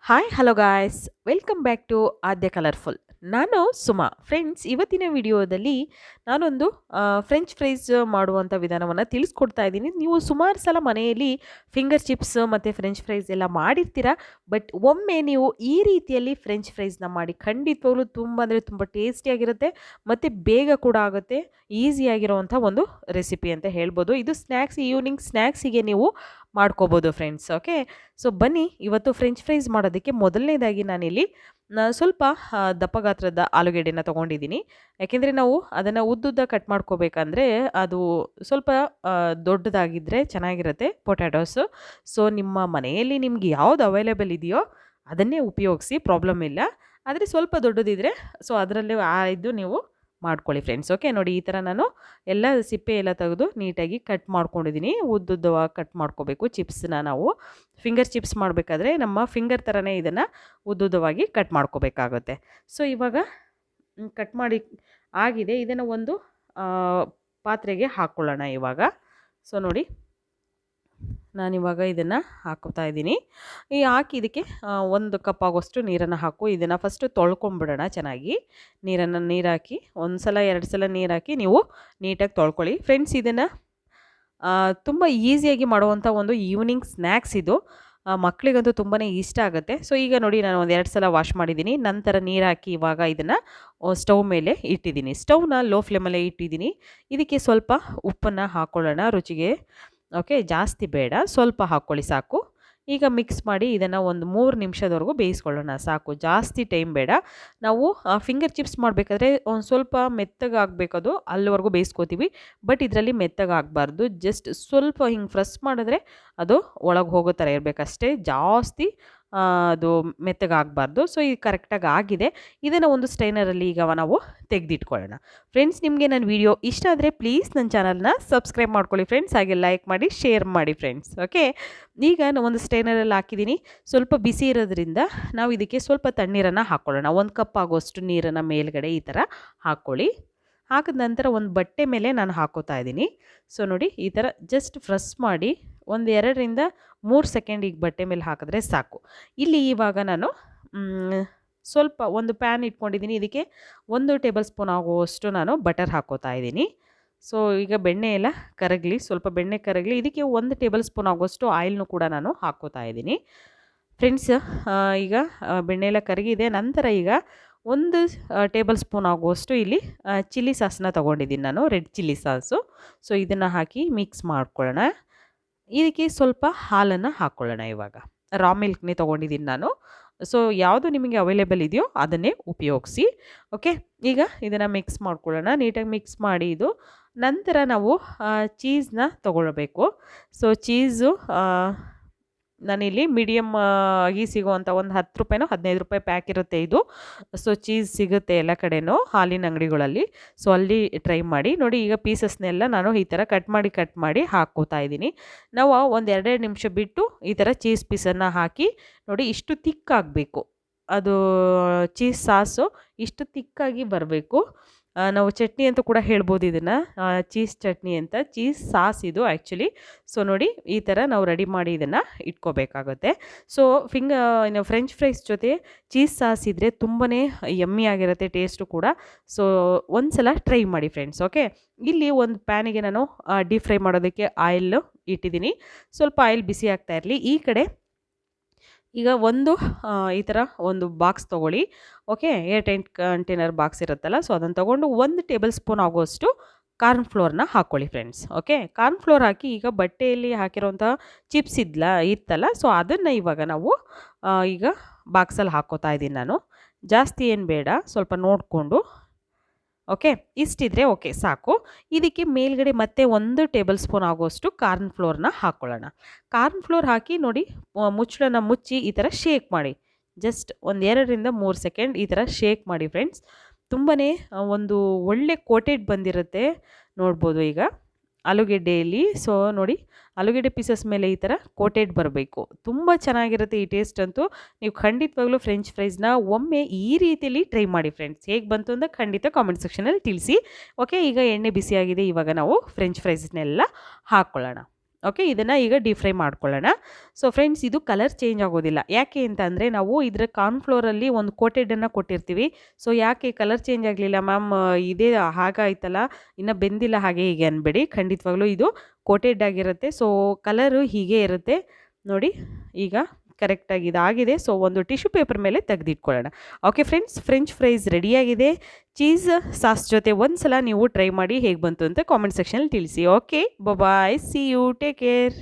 Hi hello guys welcome back to Aadya colourful. ನಾನು Suma. Friends, ಇವತ್ತಿನ ವಿಡಿಯೋದಲ್ಲಿ ನಾನೊಂದು ಫ್ರೆಂಚ್ ಫ್ರೈಸ್ ಮಾಡುವಂಥ ವಿಧಾನವನ್ನು ತಿಳಿಸ್ಕೊಡ್ತಾ ಇದ್ದೀನಿ. ನೀವು ಸುಮಾರು ಸಲ ಮನೆಯಲ್ಲಿ ಫಿಂಗರ್ ಚಿಪ್ಸ್ ಮತ್ತು ಫ್ರೆಂಚ್ ಫ್ರೈಸ್ ಎಲ್ಲ ಮಾಡಿರ್ತೀರ. ಬಟ್ ಒಮ್ಮೆ ನೀವು ಈ ರೀತಿಯಲ್ಲಿ ಫ್ರೆಂಚ್ ಫ್ರೈಸ್ನ ಮಾಡಿ ಖಂಡಿತವಾಗ್ಲೂ ತುಂಬ ಅಂದರೆ ತುಂಬ ಟೇಸ್ಟಿಯಾಗಿರುತ್ತೆ ಮತ್ತು ಬೇಗ ಕೂಡ ಆಗುತ್ತೆ. ಈಸಿಯಾಗಿರೋವಂಥ ಒಂದು ರೆಸಿಪಿ ಅಂತ ಹೇಳ್ಬೋದು. ಇದು ಈವ್ನಿಂಗ್ ಸ್ನ್ಯಾಕ್ಸಿಗೆ ನೀವು ಮಾಡ್ಕೋಬೋದು ಫ್ರೆಂಡ್ಸ್. ಓಕೆ, ಸೊ ಬನ್ನಿ ಇವತ್ತು ಫ್ರೆಂಚ್ ಫ್ರೈಸ್ ಮಾಡೋದಕ್ಕೆ ಮೊದಲನೇದಾಗಿ ನಾನಿಲ್ಲಿ ಸ್ವಲ್ಪ ದಪ್ಪ ಗಾತ್ರದ ಆಲೂಗೆಡ್ಡೆನ ತೊಗೊಂಡಿದ್ದೀನಿ. ಯಾಕೆಂದರೆ ನಾವು ಅದನ್ನು ಉದ್ದುದ್ದ ಕಟ್ ಮಾಡ್ಕೋಬೇಕಂದ್ರೆ ಅದು ಸ್ವಲ್ಪ ದೊಡ್ಡದಾಗಿದ್ದರೆ ಚೆನ್ನಾಗಿರುತ್ತೆ ಪೊಟ್ಯಾಟೋಸು. ಸೊ ನಿಮ್ಮ ಮನೆಯಲ್ಲಿ ನಿಮ್ಗೆ ಯಾವುದು ಅವೈಲೇಬಲ್ ಇದೆಯೋ ಅದನ್ನೇ ಉಪಯೋಗಿಸಿ, ಪ್ರಾಬ್ಲಮ್ ಇಲ್ಲ. ಆದರೆ ಸ್ವಲ್ಪ ದೊಡ್ಡದಿದ್ದರೆ ಸೊ ಅದರಲ್ಲೇ ಇದು ನೀವು ಮಾಡ್ಕೊಳ್ಳಿ ಫ್ರೆಂಡ್ಸ್. ಓಕೆ, ನೋಡಿ ಈ ಥರ ನಾನು ಎಲ್ಲ ಸಿಪ್ಪೆ ಎಲ್ಲ ತೆಗೆದು ನೀಟಾಗಿ ಕಟ್ ಮಾಡ್ಕೊಂಡಿದ್ದೀನಿ. ಉದ್ದುದ್ದವಾಗಿ ಕಟ್ ಮಾಡ್ಕೋಬೇಕು. ಚಿಪ್ಸ್ನ ನಾವು ಫಿಂಗರ್ ಚಿಪ್ಸ್ ಮಾಡಬೇಕಾದ್ರೆ ನಮ್ಮ ಫಿಂಗರ್ ಥರನೇ ಇದನ್ನು ಉದ್ದುದ್ದವಾಗಿ ಕಟ್ ಮಾಡ್ಕೋಬೇಕಾಗುತ್ತೆ. ಸೊ ಇವಾಗ ಕಟ್ ಮಾಡಿ ಆಗಿದೆ. ಇದನ್ನು ಒಂದು ಪಾತ್ರೆಗೆ ಹಾಕ್ಕೊಳ್ಳೋಣ ಇವಾಗ. ಸೊ ನೋಡಿ, ನಾನಿವಾಗ ಇದನ್ನು ಹಾಕೋತಾ ಇದ್ದೀನಿ. ಹಾಕಿ ಇದಕ್ಕೆ 1 ಕಪ್ ಆಗೋಷ್ಟು ನೀರನ್ನು ಹಾಕು. ಇದನ್ನು ಫಸ್ಟು ತೊಳ್ಕೊಂಬಿಡೋಣ ಚೆನ್ನಾಗಿ. ನೀರು ಹಾಕಿ ಒಂದು ಸಲ 2 ಸಲ ನೀರು ಹಾಕಿ ನೀವು ನೀಟಾಗಿ ತೊಳ್ಕೊಳ್ಳಿ ಫ್ರೆಂಡ್ಸ್. ಇದನ್ನು ತುಂಬ ಈಸಿಯಾಗಿ ಮಾಡುವಂಥ ಒಂದು ಈವ್ನಿಂಗ್ ಸ್ನ್ಯಾಕ್ಸ್ ಇದು. ಮಕ್ಕಳಿಗಂತೂ ತುಂಬಾ ಇಷ್ಟ ಆಗುತ್ತೆ. ಸೊ ಈಗ ನೋಡಿ, ನಾನು 2 ಸಲ ವಾಶ್ ಮಾಡಿದ್ದೀನಿ. ನಂತರ ನೀರು ಹಾಕಿ ಇವಾಗ ಇದನ್ನು ಸ್ಟವ್ ಮೇಲೆ ಇಟ್ಟಿದ್ದೀನಿ. ಸ್ಟವ್ನ ಲೋ ಫ್ಲೇಮಲ್ಲೇ ಇಟ್ಟಿದ್ದೀನಿ. ಇದಕ್ಕೆ ಸ್ವಲ್ಪ ಉಪ್ಪನ್ನು ಹಾಕ್ಕೊಳ್ಳೋಣ ರುಚಿಗೆ. ಓಕೆ, ಜಾಸ್ತಿ ಬೇಡ, ಸ್ವಲ್ಪ ಹಾಕ್ಕೊಳ್ಳಿ ಸಾಕು. ಈಗ ಮಿಕ್ಸ್ ಮಾಡಿ ಇದನ್ನು ಒಂದು 3 ನಿಮಿಷದವರೆಗೂ ಬೇಯಿಸ್ಕೊಳ್ಳೋಣ ಸಾಕು. ಜಾಸ್ತಿ ಟೈಮ್ ಬೇಡ. ನಾವು ಫಿಂಗರ್ ಚಿಪ್ಸ್ ಮಾಡಬೇಕಾದ್ರೆ ಒಂದು ಸ್ವಲ್ಪ ಮೆತ್ತಗಾಗಬೇಕದು, ಅಲ್ಲಿವರೆಗೂ ಬೇಯಿಸ್ಕೋತೀವಿ. ಬಟ್ ಇದರಲ್ಲಿ ಮೆತ್ತಗಾಗಬಾರ್ದು. ಜಸ್ಟ್ ಸ್ವಲ್ಪ ಹಿಂಗೆ ಫ್ರೆಸ್ ಮಾಡಿದ್ರೆ ಅದು ಒಳಗೆ ಹೋಗೋ ಥರ ಇರಬೇಕಷ್ಟೇ, ಜಾಸ್ತಿ ಅದು ಮೆತ್ತಗಾಗಬಾರ್ದು. ಸೊ ಇದು ಕರೆಕ್ಟಾಗಿ ಆಗಿದೆ. ಇದನ್ನು ಒಂದು ಸ್ಟೈನರಲ್ಲಿ ಈಗ ನಾವು ತೆಗೆದಿಟ್ಕೊಳ್ಳೋಣ ಫ್ರೆಂಡ್ಸ್. ನಿಮಗೆ ನನ್ನ ವಿಡಿಯೋ ಇಷ್ಟ ಆದರೆ ಪ್ಲೀಸ್ ನನ್ನ ಚಾನಲ್ನ ಸಬ್ಸ್ಕ್ರೈಬ್ ಮಾಡ್ಕೊಳ್ಳಿ ಫ್ರೆಂಡ್ಸ್. ಹಾಗೆ ಲೈಕ್ ಮಾಡಿ, ಶೇರ್ ಮಾಡಿ ಫ್ರೆಂಡ್ಸ್. ಓಕೆ, ಈಗ ನಾನು ಒಂದು ಸ್ಟೈನರಲ್ಲಿ ಹಾಕಿದ್ದೀನಿ. ಸ್ವಲ್ಪ ಬಿಸಿ ಇರೋದ್ರಿಂದ ನಾವು ಇದಕ್ಕೆ ಸ್ವಲ್ಪ ತಣ್ಣೀರನ್ನು ಹಾಕ್ಕೊಳ್ಳೋಣ. 1 ಕಪ್ ಆಗೋಷ್ಟು ನೀರನ್ನು ಮೇಲ್ಗಡೆ ಈ ಥರ ಹಾಕ್ಕೊಳ್ಳಿ. ಹಾಕಿದ ನಂತರ ಒಂದು ಬಟ್ಟೆ ಮೇಲೆ ನಾನು ಹಾಕೋತಾ ಇದ್ದೀನಿ. ಸೊ ನೋಡಿ, ಈ ಥರ ಜಸ್ಟ್ ಫ್ರೆಸ್ ಮಾಡಿ ಒಂದು 2 ರಿಂದ 3 ಸೆಕೆಂಡ್ ಈಗ ಬಟ್ಟೆ ಮೇಲೆ ಹಾಕಿದ್ರೆ ಸಾಕು. ಇಲ್ಲಿ ಇವಾಗ ನಾನು ಸ್ವಲ್ಪ ಒಂದು ಪ್ಯಾನ್ ಇಟ್ಕೊಂಡಿದ್ದೀನಿ. ಇದಕ್ಕೆ 1 ಟೇಬಲ್ ಸ್ಪೂನ್ ಆಗುವಷ್ಟು ನಾನು ಬಟರ್ ಹಾಕೋತಾ ಇದ್ದೀನಿ. ಸೊ ಈಗ ಬೆಣ್ಣೆ ಎಲ್ಲ ಕರಗಲಿ, ಸ್ವಲ್ಪ ಬೆಣ್ಣೆ ಕರಗಲಿ. ಇದಕ್ಕೆ 1 ಟೇಬಲ್ ಸ್ಪೂನ್ ಆಗುವಷ್ಟು ಆಯಿಲ್ನು ಕೂಡ ನಾನು ಹಾಕೋತಾ ಇದ್ದೀನಿ ಫ್ರೆಂಡ್ಸ್. ಈಗ ಬೆಣ್ಣೆ ಎಲ್ಲ ಕರಗಿದೆ. ನಂತರ ಈಗ 1 ಟೇಬಲ್ ಸ್ಪೂನ್ ಆಗುವಷ್ಟು ಇಲ್ಲಿ ಚಿಲ್ಲಿ ಸಾಸನ್ನ ತೊಗೊಂಡಿದ್ದೀನಿ ನಾನು, ರೆಡ್ ಚಿಲ್ಲಿ ಸಾಸು. ಸೊ ಇದನ್ನು ಹಾಕಿ ಮಿಕ್ಸ್ ಮಾಡ್ಕೊಳ್ಳೋಣ. ಇದಕ್ಕೆ ಸ್ವಲ್ಪ ಹಾಲನ್ನು ಹಾಕ್ಕೊಳ್ಳೋಣ. ಇವಾಗ ರಾ ಮಿಲ್ಕ್ನೇ ತೊಗೊಂಡಿದ್ದೀನಿ ನಾನು. ಸೊ ಯಾವುದು ನಿಮಗೆ ಅವೈಲೇಬಲ್ ಇದೆಯೋ ಅದನ್ನೇ ಉಪಯೋಗಿಸಿ. ಓಕೆ, ಈಗ ಇದನ್ನು ಮಿಕ್ಸ್ ಮಾಡ್ಕೊಳ್ಳೋಣ. ನೀಟಾಗಿ ಮಿಕ್ಸ್ ಮಾಡಿ ಇದು ನಂತರ ನಾವು ಚೀಸ್ನ ತೊಗೊಳ್ಬೇಕು. ಸೊ ಚೀಸು ನಾನಿಲ್ಲಿ ಮೀಡಿಯಮ್ ಆಗಿ ಸಿಗುವಂಥ ಒಂದು 10 ರೂಪಾಯಿನೋ 15 ರೂಪಾಯಿ ಪ್ಯಾಕ್ ಇರುತ್ತೆ ಇದು. ಸೊ ಚೀಸ್ ಸಿಗುತ್ತೆ ಎಲ್ಲ ಕಡೆನೂ ಹಾಲಿನ ಅಂಗಡಿಗಳಲ್ಲಿ. ಸೊ ಅಲ್ಲಿ ಟ್ರೈ ಮಾಡಿ ನೋಡಿ. ಈಗ ಪೀಸಸ್ನೆಲ್ಲ ನಾನು ಈ ಥರ ಕಟ್ ಮಾಡಿ ಹಾಕ್ಕೋತಾ ಇದ್ದೀನಿ. ನಾವು ಒಂದು 2 ನಿಮಿಷ ಬಿಟ್ಟು ಈ ಥರ ಚೀಸ್ ಪೀಸನ್ನು ಹಾಕಿ ನೋಡಿ. ಇಷ್ಟು ತಿಕ್ಕಾಗಬೇಕು ಅದು ಚೀಸ್ ಸಾಸು, ಇಷ್ಟು ತಿಕ್ಕಾಗಿ ಬರಬೇಕು. ನಾವು ಚಟ್ನಿ ಅಂತ ಕೂಡ ಹೇಳ್ಬೋದು ಇದನ್ನು, ಚೀಸ್ ಚಟ್ನಿ ಅಂತ. ಚೀಸ್ ಸಾಸ್ ಇದು ಆ್ಯಕ್ಚುಲಿ. ಸೊ ನೋಡಿ, ಈ ಥರ ನಾವು ರೆಡಿ ಮಾಡಿ ಇದನ್ನು ಇಟ್ಕೋಬೇಕಾಗುತ್ತೆ. ಸೊ ಫ್ರೆಂಚ್ ಫ್ರೈಸ್ ಜೊತೆ ಚೀಸ್ ಸಾಸ್ ಇದ್ದರೆ ತುಂಬಾ ಯಮ್ಮಿ ಆಗಿರುತ್ತೆ ಟೇಸ್ಟು ಕೂಡ. ಸೊ ಒಂದು ಸಲ ಟ್ರೈ ಮಾಡಿ ಫ್ರೆಂಡ್ಸ್. ಓಕೆ, ಇಲ್ಲಿ ಒಂದು ಪ್ಯಾನಿಗೆ ನಾನು ಡೀಪ್ ಫ್ರೈ ಮಾಡೋದಕ್ಕೆ ಆಯಿಲ್ ಇಟ್ಟಿದ್ದೀನಿ. ಸ್ವಲ್ಪ ಆಯಿಲ್ ಬಿಸಿ ಆಗ್ತಾ ಇರಲಿ. ಈ ಕಡೆ ಈಗ ಈ ಥರ ಒಂದು ಬಾಕ್ಸ್ ತೊಗೊಳ್ಳಿ. ಓಕೆ, ಏರ್ಟೈಟ್ ಕಂಟೈನರ್ ಬಾಕ್ಸ್ ಇರುತ್ತಲ್ಲ, ಸೊ ಅದನ್ನು ತೊಗೊಂಡು 1 ಟೇಬಲ್ ಸ್ಪೂನ್ ಆಗೋಷ್ಟು ಕಾರ್ನ್ ಫ್ಲೋರ್ನ ಹಾಕ್ಕೊಳ್ಳಿ ಫ್ರೆಂಡ್ಸ್. ಓಕೆ, ಕಾರ್ನ್ ಫ್ಲೋರ್ ಹಾಕಿ ಈಗ ಬಟ್ಟೆಯಲ್ಲಿ ಹಾಕಿರೋಂಥ ಚಿಪ್ಸ್ ಇತ್ತಲ್ಲ, ಸೊ ಅದನ್ನು ಇವಾಗ ನಾವು ಈಗ ಬಾಕ್ಸಲ್ಲಿ ಹಾಕ್ಕೋತಾ ಇದ್ದೀನಿ ನಾನು. ಜಾಸ್ತಿ ಏನು ಬೇಡ, ಸ್ವಲ್ಪ ನೋಡಿಕೊಂಡು. ಓಕೆ, ಇಷ್ಟಿದ್ರೆ ಓಕೆ ಸಾಕು. ಇದಕ್ಕೆ ಮೇಲ್ಗಡೆ ಮತ್ತೆ 1 ಟೇಬಲ್ ಸ್ಪೂನ್ ಆಗೋಷ್ಟು ಕಾರ್ನ್ ಫ್ಲೋರ್ನ ಹಾಕ್ಕೊಳ್ಳೋಣ. ಕಾರ್ನ್ ಫ್ಲೋರ್ ಹಾಕಿ ನೋಡಿ, ಮುಚ್ಚಳನ ಮುಚ್ಚಿ ಈ ಥರ ಶೇಕ್ ಮಾಡಿ. ಜಸ್ಟ್ ಒಂದು 2 ರಿಂದ 3 ಸೆಕೆಂಡ್ ಈ ಥರ ಶೇಕ್ ಮಾಡಿ ಫ್ರೆಂಡ್ಸ್. ತುಂಬಾ ಒಂದು ಒಳ್ಳೆ ಕೋಟೆಡ್ ಬಂದಿರುತ್ತೆ ನೋಡ್ಬೋದು ಈಗ ಆಲೂಗೆಡ್ಡೆಯಲ್ಲಿ. ಸೊ ನೋಡಿ, ಆಲೂಗೆಡ್ಡೆ ಪೀಸಸ್ ಮೇಲೆ ಈ ಥರ ಕೋಟೆಡ್ ಬರಬೇಕು. ತುಂಬ ಚೆನ್ನಾಗಿರುತ್ತೆ ಈ ಟೇಸ್ಟ್ ಅಂತೂ. ನೀವು ಖಂಡಿತವಾಗ್ಲೂ ಫ್ರೆಂಚ್ ಫ್ರೈಸ್ನ ಒಮ್ಮೆ ಈ ರೀತಿಯಲ್ಲಿ ಟ್ರೈ ಮಾಡಿ ಫ್ರೆಂಡ್ಸ್. ಹೇಗೆ ಬಂತು ಅಂತ ಖಂಡಿತ ಕಾಮೆಂಟ್ ಸೆಕ್ಷನಲ್ಲಿ ತಿಳಿಸಿ. ಓಕೆ, ಈಗ ಎಣ್ಣೆ ಬಿಸಿಯಾಗಿದೆ. ಇವಾಗ ನಾವು ಫ್ರೆಂಚ್ ಫ್ರೈಸ್ನೆಲ್ಲ ಹಾಕ್ಕೊಳ್ಳೋಣ. ಓಕೆ, ಇದನ್ನು ಈಗ ಡೀಪ್ ಫ್ರೈ ಮಾಡ್ಕೊಳ್ಳೋಣ. ಸೊ ಫ್ರೆಂಡ್ಸ್, ಇದು ಕಲರ್ ಚೇಂಜ್ ಆಗೋದಿಲ್ಲ. ಯಾಕೆ ಅಂತ ಅಂದರೆ ನಾವು ಇದರ ಕಾರ್ನ್ಫ್ಲೋರಲ್ಲಿ ಒಂದು ಕೋಟೆಡನ್ನು ಕೊಟ್ಟಿರ್ತೀವಿ. ಸೊ ಯಾಕೆ ಕಲರ್ ಚೇಂಜ್ ಆಗಲಿಲ್ಲ ಮ್ಯಾಮ್, ಇದೇ ಹಾಗಾಯ್ತಲ್ಲ, ಇನ್ನು ಬೆಂದಿಲ್ಲ ಹಾಗೆ ಹೀಗೆ ಅನ್ಬೇಡಿ. ಖಂಡಿತವಾಗ್ಲೂ ಇದು ಕೋಟೆಡ್ ಆಗಿರುತ್ತೆ. ಸೊ ಕಲರು ಹೀಗೆ ಇರುತ್ತೆ ನೋಡಿ. ಈಗ ಕರೆಕ್ಟಾಗಿ ಇದಾಗಿದೆ. ಸೊ ಒಂದು ಟಿಶ್ಯೂ ಪೇಪರ್ ಮೇಲೆ ತೆಗೆದಿಟ್ಕೊಳ್ಳೋಣ. ಓಕೆ ಫ್ರೆಂಡ್ಸ್, ಫ್ರೆಂಚ್ ಫ್ರೈಸ್ ರೆಡಿಯಾಗಿದೆ. ಚೀಸ್ ಸಾಸ್ ಜೊತೆ ಒಂದು ಸಲ ನೀವು ಟ್ರೈ ಮಾಡಿ ಹೇಗೆ ಬಂತು ಅಂತ ಕಾಮೆಂಟ್ ಸೆಕ್ಷನಲ್ಲಿ ತಿಳಿಸಿ. Okay, bye, see you, take care.